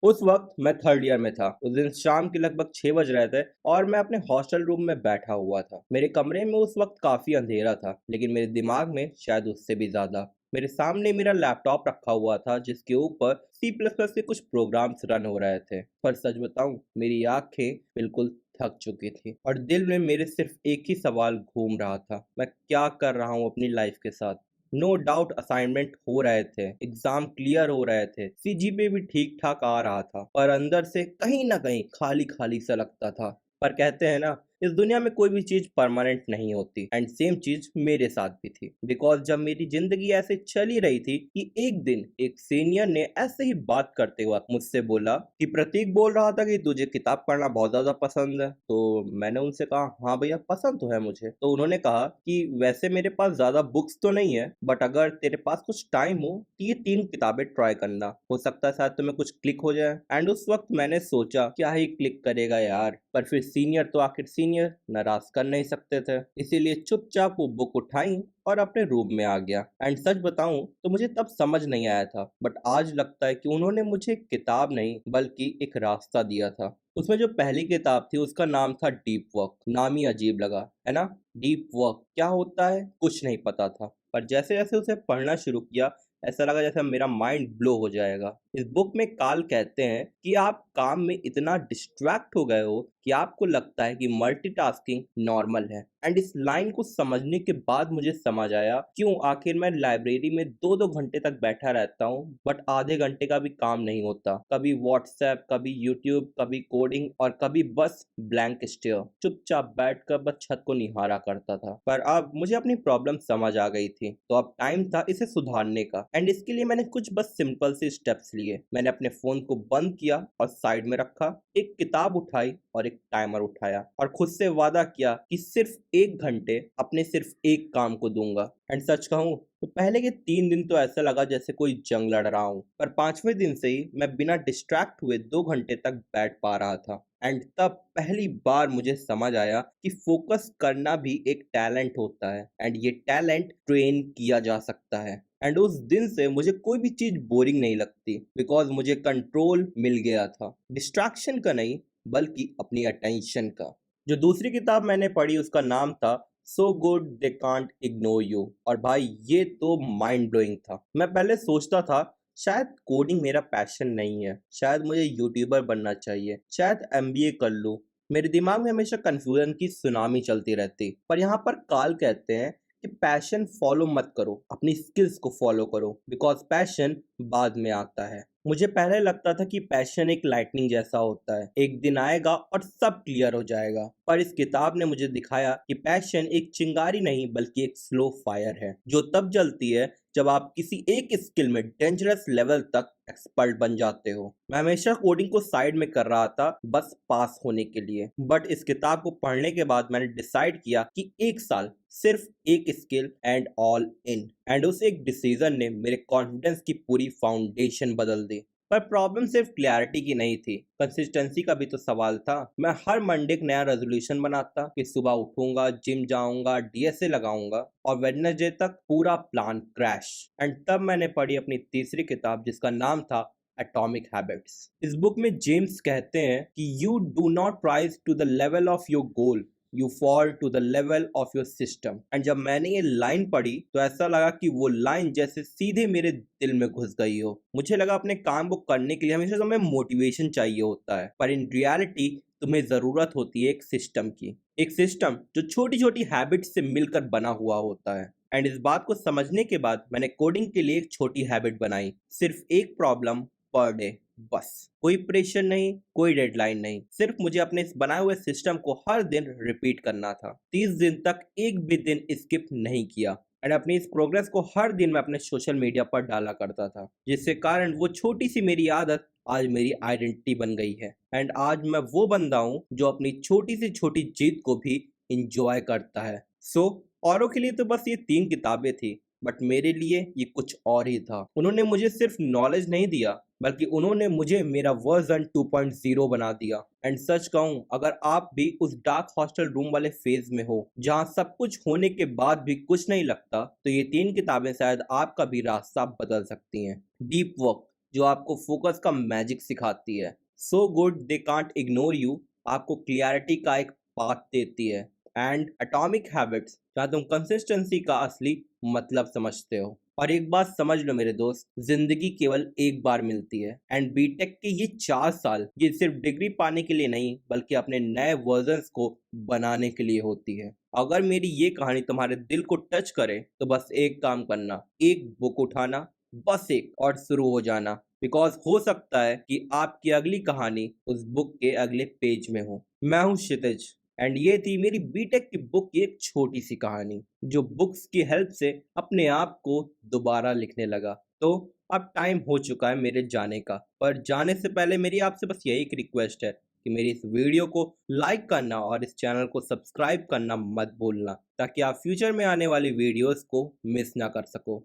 उस वक्त मैं थर्ड ईयर में था। उस दिन शाम के लगभग 6 बज रहे थे और मैं अपने हॉस्टल रूम में बैठा हुआ था। मेरे कमरे में उस वक्त काफी अंधेरा था, लेकिन मेरे दिमाग में शायद उससे भी ज्यादा। मेरे सामने मेरा लैपटॉप रखा हुआ था जिसके ऊपर C++ के कुछ प्रोग्राम्स रन हो रहे थे। पर सच बताऊं, मेरी आंखें बिल्कुल थक चुकी थी और दिल में मेरे सिर्फ एक ही सवाल घूम रहा था, मैं क्या कर रहा हूं अपनी लाइफ के साथ। नो डाउट असाइनमेंट हो रहे थे, एग्जाम क्लियर हो रहे थे, CGPA भी ठीक ठाक आ रहा था, पर अंदर से कहीं ना कहीं खाली खाली सा लगता था। पर कहते हैं ना, इस दुनिया में कोई भी चीज परमानेंट नहीं होती, एंड सेम चीज मेरे साथ भी थी। बिकॉज जब मेरी जिंदगी ऐसे चल ही रही थी कि एक दिन एक सीनियर ने ऐसे ही बात करते हुए मुझसे बोला कि प्रतीक बोल रहा था कि तुझे किताब पढ़ना बहुत ज्यादा पसंद है। तो मैंने उनसे कहा हाँ भैया, पसंद तो है मुझे। तो उन्होंने कहा कि वैसे मेरे पास ज्यादा बुक्स तो नहीं है, बट अगर तेरे पास कुछ टाइम हो तो ये 3 किताबें ट्राई करना, हो सकता है शायद तुम्हें कुछ क्लिक हो जाए। एंड उस वक्त मैंने सोचा क्या ही क्लिक करेगा यार, पर फिर सीनियर तो आखिर सीनियर, नाराज कर नहीं सकते थे, इसीलिए चुपचाप वो बुक उठाई और अपने रूम में आ गया। एंड सच बताऊं तो मुझे तब समझ नहीं आया था, बट आज लगता है कि उन्होंने मुझे एक किताब नहीं बल्कि एक रास्ता दिया था। उसमें जो पहली किताब थी उसका नाम था डीप वर्क। नाम ही अजीब लगा, है ना। डीप वर्क क्या होता है कुछ नहीं पता था, पर जैसे जैसे उसे पढ़ना शुरू किया ऐसा लगा जैसे मेरा माइंड ब्लो हो जाएगा। इस बुक में काल कहते हैं कि आप काम में इतना डिस्ट्रैक्ट हो गए हो कि आपको लगता है कि मल्टीटास्किंग नॉर्मल है। एंड इस लाइन को समझने के बाद मुझे समझ आया क्यों आखिर मैं लाइब्रेरी में 2-2 घंटे तक बैठा रहता हूँ बट आधे घंटे का भी काम नहीं होता। कभी व्हाट्सएप, कभी यूट्यूब, कभी कोडिंग और कभी बस ब्लैंक स्टेयर, चुपचाप बैठकर बस छत को निहारा करता था। पर अब मुझे अपनी प्रॉब्लम समझ आ गई थी, तो अब टाइम था इसे सुधारने का। एंड इसके लिए मैंने कुछ बस सिंपल से स्टेप्स लिए। मैंने अपने फोन को बंद किया और साइड में रखा, एक किताब उठाई और एक टाइमर उठाया और खुद से वादा किया कि सिर्फ 1 घंटे अपने सिर्फ एक काम को दूंगा। एंड सच कहूं तो पहले के 3 दिन तो ऐसा लगा जैसे कोई जंग लड़ रहा हूं, पर 5वें दिन से ही मैं बिना डिस्ट्रैक्ट हुए 2 घंटे तक बैठ पा रहा था। एंड तब पहली बार मुझे समझ आया कि फोकस करना भी एक टैलेंट होता है, एंड ये टैलेंट ट्रेन किया जा सकता है। एंड उस दिन से मुझे कोई भी चीज बोरिंग नहीं लगती, बिकॉज मुझे कंट्रोल मिल गया था, डिस्ट्रैक्शन का नहीं बल्कि अपनी अटेंशन का। जो दूसरी किताब मैंने पढ़ी उसका नाम था so good they can't ignore you, और भाई ये तो माइंड ब्लोइंग था। मैं पहले सोचता था शायद कोडिंग मेरा पैशन नहीं है, शायद मुझे यूट्यूबर बनना चाहिए, शायद MBA कर लूं। मेरे दिमाग में हमेशा कंफ्यूजन की सुनामी चलती रहती। पर यहाँ पर काल कहते हैं कि पैशन फॉलो मत करो, अपनी स्किल्स को फॉलो करो, बिकॉज पैशन बाद में आता है। मुझे पहले लगता था कि पैशन एक लाइटनिंग जैसा होता है, एक दिन आएगा और सब क्लियर हो जाएगा, पर इस किताब ने मुझे दिखाया कि पैशन एक चिंगारी नहीं बल्कि एक स्लो फायर है जो तब जलती है जब आप किसी एक स्किल में डेंजरस लेवल तक एक्सपर्ट बन जाते हो। मैं हमेशा कोडिंग को साइड में कर रहा था बस पास होने के लिए, बट इस किताब को पढ़ने के बाद मैंने डिसाइड किया कि 1 साल सिर्फ एक skill and all in. And उस एक डिसीजन ने मेरे कॉन्फिडेंस की पूरी फाउंडेशन बदल दी। पर प्रॉब्लम सिर्फ क्लैरिटी की नहीं थी, कंसिस्टेंसी का भी तो सवाल था। मैं हर मंडे एक नया रेजोल्यूशन बनाता कि सुबह उठूंगा, जिम जाऊंगा, DSA लगाऊंगा, और वेडनेसडे तक पूरा प्लान क्रैश। एंड तब मैंने पढ़ी अपनी तीसरी किताब जिसका नाम था एटॉमिक हैबिट्स। इस बुक में जेम्स कहते हैं कि you do not rise to the level of your goal, you fall to the level of your system. And जब मैंने ये लाइन पढ़ी तो ऐसा लगा कि वो लाइन जैसे सीधे मेरे दिल में घुस गई हो। मुझे लगा अपने काम को करने के लिए हमेशा तुम्हें मोटिवेशन चाहिए होता है, पर इन रियलिटी तुम्हें जरूरत होती है एक सिस्टम की, एक सिस्टम जो छोटी छोटी हैबिट से मिलकर बना हुआ होता है। एंड इस बात को समझने के बाद मैंने कोडिंग के लिए एक छोटी हैबिट बनाई, सिर्फ एक प्रॉब्लम पर डे, बस। कोई प्रेशर नहीं, कोई डेडलाइन नहीं, सिर्फ मुझे अपने इस बनाए हुए सिस्टम को हर दिन रिपीट करना था। 30 दिन तक एक भी दिन स्किप नहीं किया। एंड अपनी इस प्रोग्रेस को हर दिन मैं अपने सोशल मीडिया पर डाला करता था, जिससे कारण वो छोटी सी मेरी आदत आज मेरी आइडेंटिटी बन गई है। एंड आज मैं वो बंदा हूँ जो अपनी छोटी सी छोटी जीत को भी इंजॉय करता है। सो औरों के लिए तो बस ये 3 किताबें थी, बट मेरे लिए ये कुछ और ही था। उन्होंने मुझे सिर्फ नॉलेज नहीं दिया बल्कि उन्होंने मुझे मेरा वर्जन 2.0 बना दिया। एंड सच कहूं, अगर आप भी उस डार्क हॉस्टल रूम वाले फेज में हो जहां सब कुछ होने के बाद भी कुछ नहीं लगता, तो ये 3 किताबें शायद आपका भी रास्ता बदल सकती हैं। डीप वर्क जो आपको फोकस का मैजिक सिखाती है। So good they can't ignore you आपको क्लियरिटी का एक पाथ देती है। एंड एटॉमिक हैबिट्स जहाँ तुम कंसिस्टेंसी का असली मतलब समझते हो। और एक बात समझ लो मेरे दोस्त, जिंदगी केवल एक बार मिलती है एंड बीटेक के ये 4 साल ये सिर्फ डिग्री पाने के लिए नहीं बल्कि अपने नए वर्जन्स को बनाने के लिए होती है। अगर मेरी ये कहानी तुम्हारे दिल को टच करे तो बस एक काम करना, एक बुक उठाना, बस एक, और शुरू हो जाना। बिकॉज हो सकता है कि आपकी अगली कहानी उस बुक के अगले पेज में हो। मैं हूँ क्षितिज एंड ये थी मेरी बीटेक की बुक की एक छोटी सी कहानी जो बुक्स की हेल्प से अपने आप को दोबारा लिखने लगा। तो अब टाइम हो चुका है मेरे जाने का, पर जाने से पहले मेरी आपसे बस यही एक रिक्वेस्ट है कि मेरी इस वीडियो को लाइक करना और इस चैनल को सब्सक्राइब करना मत भूलना ताकि आप फ्यूचर में आने वाली वीडियोस को मिस ना कर सको।